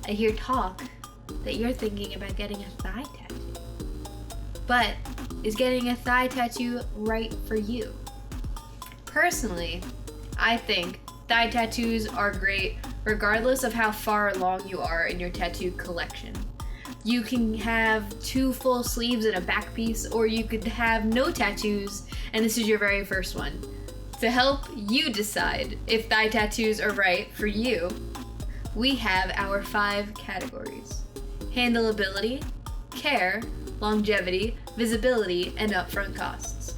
I hear talk that you're thinking about getting a thigh tattoo. But is getting a thigh tattoo right for you? Personally, I think thigh tattoos are great regardless of how far along you are in your tattoo collection. You can have 2 full sleeves and a back piece, or you could have no tattoos and this is your very first one. To help you decide if thigh tattoos are right for you, we have our 5 categories: handleability, care, longevity, visibility, and upfront costs.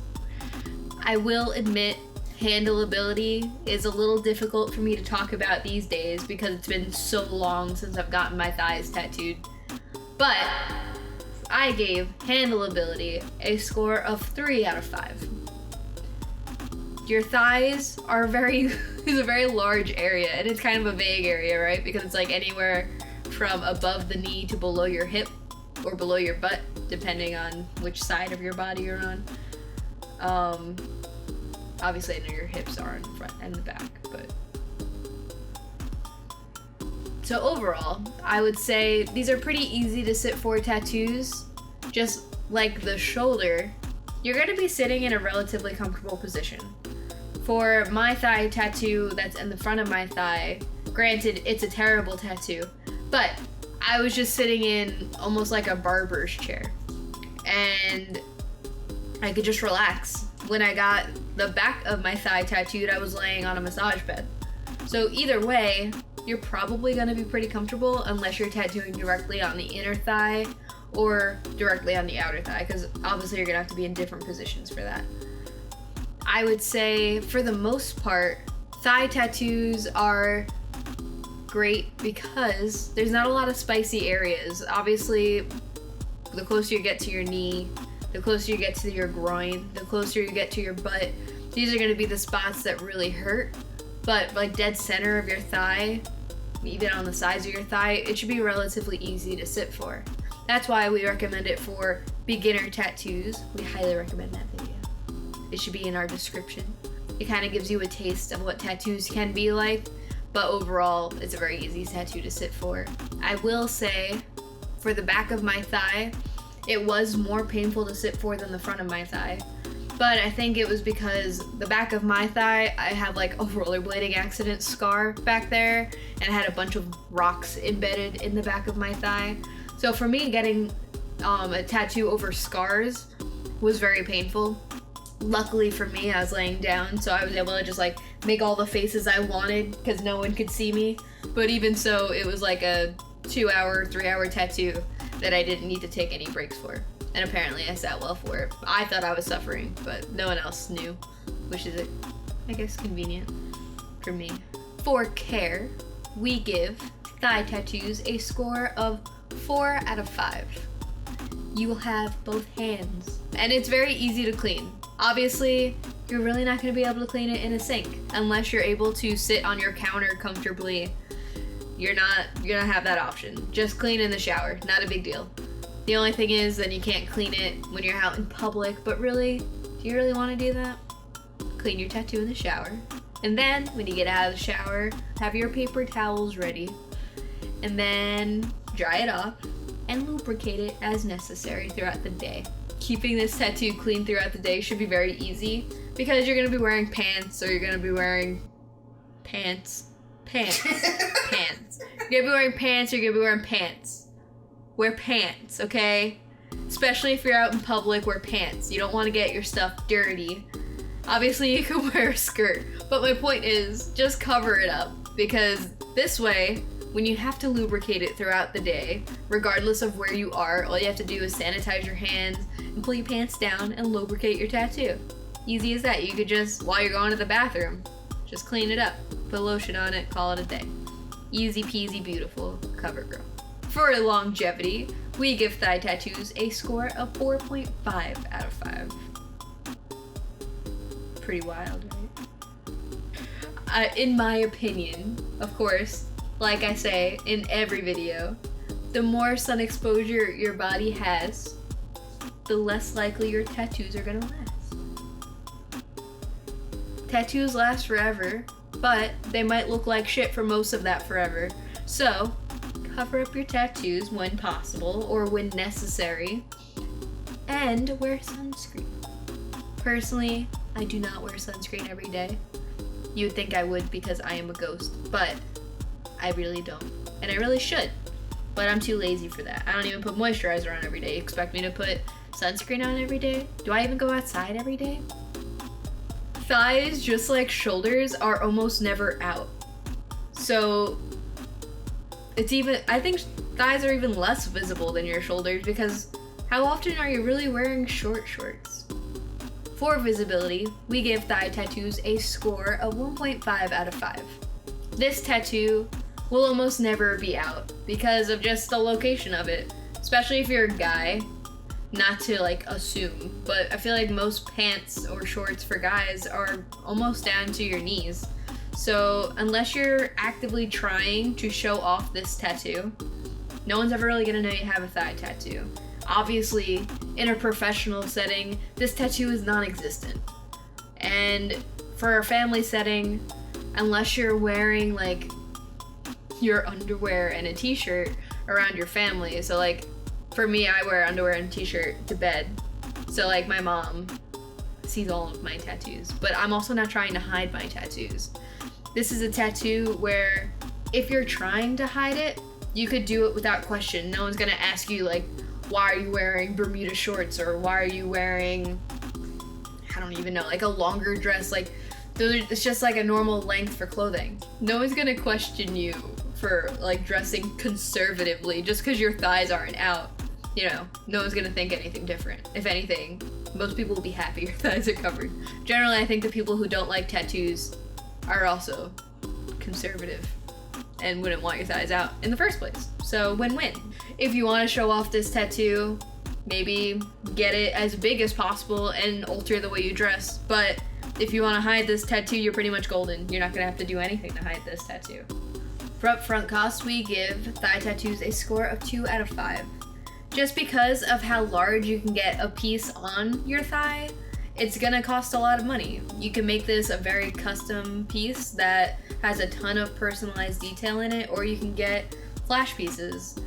I will admit handleability is a little difficult for me to talk about these days because it's been so long since I've gotten my thighs tattooed. But I gave handleability a score of 3 out of 5. Your thighs are is a very large area, and it's kind of a vague area, right? Because it's like anywhere from above the knee to below your hip or below your butt, depending on which side of your body you're on. Obviously, I know your hips are in the front and the back, but... So overall, I would say these are pretty easy to sit for tattoos. Just like the shoulder, you're going to be sitting in a relatively comfortable position. For my thigh tattoo that's in the front of my thigh, granted, it's a terrible tattoo, but I was just sitting in almost like a barber's chair, and I could just relax. When I got the back of my thigh tattooed, I was laying on a massage bed. So either way, you're probably going to be pretty comfortable unless you're tattooing directly on the inner thigh or directly on the outer thigh, because obviously you're going to have to be in different positions for that. I would say, for the most part, thigh tattoos are great because there's not a lot of spicy areas. Obviously, the closer you get to your knee, the closer you get to your groin, the closer you get to your butt, these are going to be the spots that really hurt. But like dead center of your thigh, even on the sides of your thigh, it should be relatively easy to sit for. That's why we recommend it for beginner tattoos. We highly recommend that video. It should be in our description. It kind of gives you a taste of what tattoos can be like, but overall, it's a very easy tattoo to sit for. I will say, for the back of my thigh, it was more painful to sit for than the front of my thigh. But I think it was because the back of my thigh, I have like a rollerblading accident scar back there, and I had a bunch of rocks embedded in the back of my thigh. So for me, getting a tattoo over scars was very painful. Luckily for me, I was laying down, so I was able to just like make all the faces I wanted because no one could see me. But even so, it was like a 2-hour, 3-hour tattoo that I didn't need to take any breaks for. And apparently I sat well for it. I thought I was suffering, but no one else knew, which is, I guess, convenient for me. For care, we give thigh tattoos a score of 4 out of 5. You will have both hands, and it's very easy to clean. Obviously, you're really not going to be able to clean it in a sink unless you're able to sit on your counter comfortably. You're not gonna have that option. Just clean in the shower, not a big deal. The only thing is then you can't clean it when you're out in public, but really, do you really want to do that? Clean your tattoo in the shower. And then, when you get out of the shower, have your paper towels ready. And then dry it off and lubricate it as necessary throughout the day. Keeping this tattoo clean throughout the day should be very easy because you're going to be wearing pants, or you're going to be wearing pants. You're going to be wearing pants, or you're going to be wearing pants. Wear pants, okay? Especially if you're out in public, wear pants. You don't want to get your stuff dirty. Obviously, you can wear a skirt, but my point is, just cover it up, because this way, when you have to lubricate it throughout the day, regardless of where you are, all you have to do is sanitize your hands and pull your pants down and lubricate your tattoo. Easy as that. You could just, while you're going to the bathroom, just clean it up, put lotion on it, call it a day. Easy peasy beautiful, cover girl. For longevity, we give thigh tattoos a score of 4.5 out of 5. Pretty wild, right? In my opinion, of course, like I say in every video, the more sun exposure your body has, the less likely your tattoos are gonna last. Tattoos last forever, but they might look like shit for most of that forever. So, cover up your tattoos when possible or when necessary, and wear sunscreen. Personally, I do not wear sunscreen every day. You would think I would because I am a ghost, but I really don't. And I really should, but I'm too lazy for that. I don't even put moisturizer on every day. You expect me to put sunscreen on every day? Do I even go outside every day? Thighs, just like shoulders, are almost never out. So it's even, I think thighs are even less visible than your shoulders because how often are you really wearing short shorts? For visibility, we give thigh tattoos a score of 1.5 out of 5. This tattoo will almost never be out because of just the location of it, especially if you're a guy. Not to like assume, but I feel like most pants or shorts for guys are almost down to your knees. So unless you're actively trying to show off this tattoo, no one's ever really gonna know you have a thigh tattoo. Obviously, in a professional setting, this tattoo is non-existent. And for a family setting, unless you're wearing like your underwear and a t-shirt around your family, so like for me, I wear underwear and t-shirt to bed. So like my mom sees all of my tattoos, but I'm also not trying to hide my tattoos. This is a tattoo where if you're trying to hide it, you could do it without question. No one's gonna ask you like, why are you wearing Bermuda shorts? Or why are you wearing, I don't even know, like a longer dress? Like, it's just like a normal length for clothing. No one's gonna question you for like dressing conservatively just because your thighs aren't out. You know, no one's gonna think anything different. If anything, most people will be happy your thighs are covered. Generally, I think the people who don't like tattoos are also conservative and wouldn't want your thighs out in the first place. So win-win. If you want to show off this tattoo, maybe get it as big as possible and alter the way you dress. But if you want to hide this tattoo, you're pretty much golden. You're not gonna have to do anything to hide this tattoo. For upfront costs, we give thigh tattoos a score of 2 out of 5. Just because of how large you can get a piece on your thigh, it's gonna cost a lot of money. You can make this a very custom piece that has a ton of personalized detail in it, or you can get flash pieces.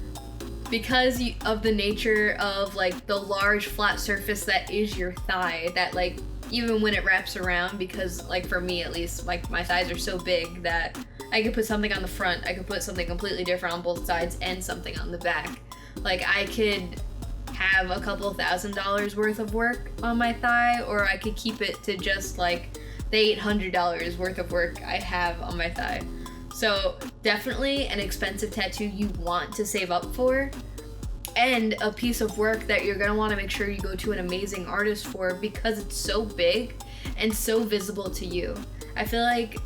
Because of the nature of like the large flat surface that is your thigh, that like even when it wraps around, because like for me at least, like my thighs are so big that I could put something on the front, I could put something completely different on both sides and something on the back. Like I could have a couple $1,000s worth of work on my thigh, or I could keep it to just like the $800 worth of work I have on my thigh. So definitely an expensive tattoo you want to save up for, and a piece of work that you're gonna want to make sure you go to an amazing artist for because it's so big and so visible to you. I feel like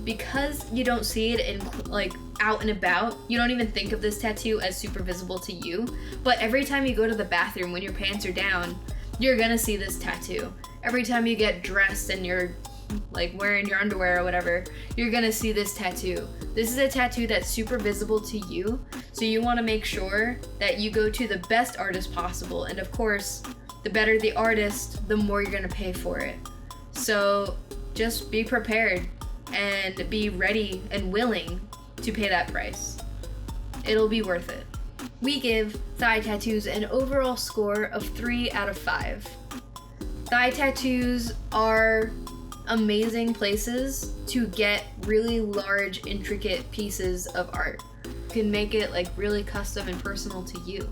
because you don't see it in like out and about, you don't even think of this tattoo as super visible to you, but every time you go to the bathroom when your pants are down, you're gonna see this tattoo. Every time you get dressed and you're like wearing your underwear or whatever, you're gonna see this tattoo. This is a tattoo that's super visible to you, so you want to make sure that you go to the best artist possible, and of course, the better the artist, the more you're gonna pay for it. So just be prepared and be ready and willing to pay that price. It'll be worth it. We give thigh tattoos an overall score of 3 out of 5. Thigh tattoos are amazing places to get really large, intricate pieces of art. You can make it like really custom and personal to you.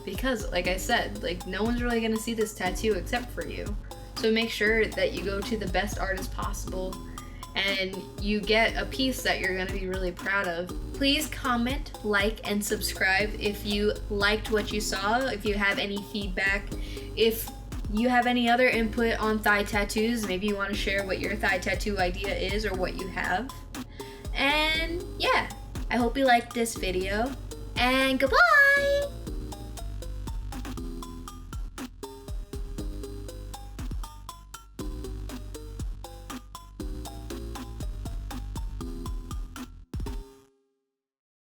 Because like I said, like no one's really gonna see this tattoo except for you. So make sure that you go to the best artist possible and you get a piece that you're gonna be really proud of. Please comment, like, and subscribe if you liked what you saw, if you have any feedback, if you have any other input on thigh tattoos, maybe you wanna share what your thigh tattoo idea is or what you have. And yeah, I hope you liked this video, and goodbye!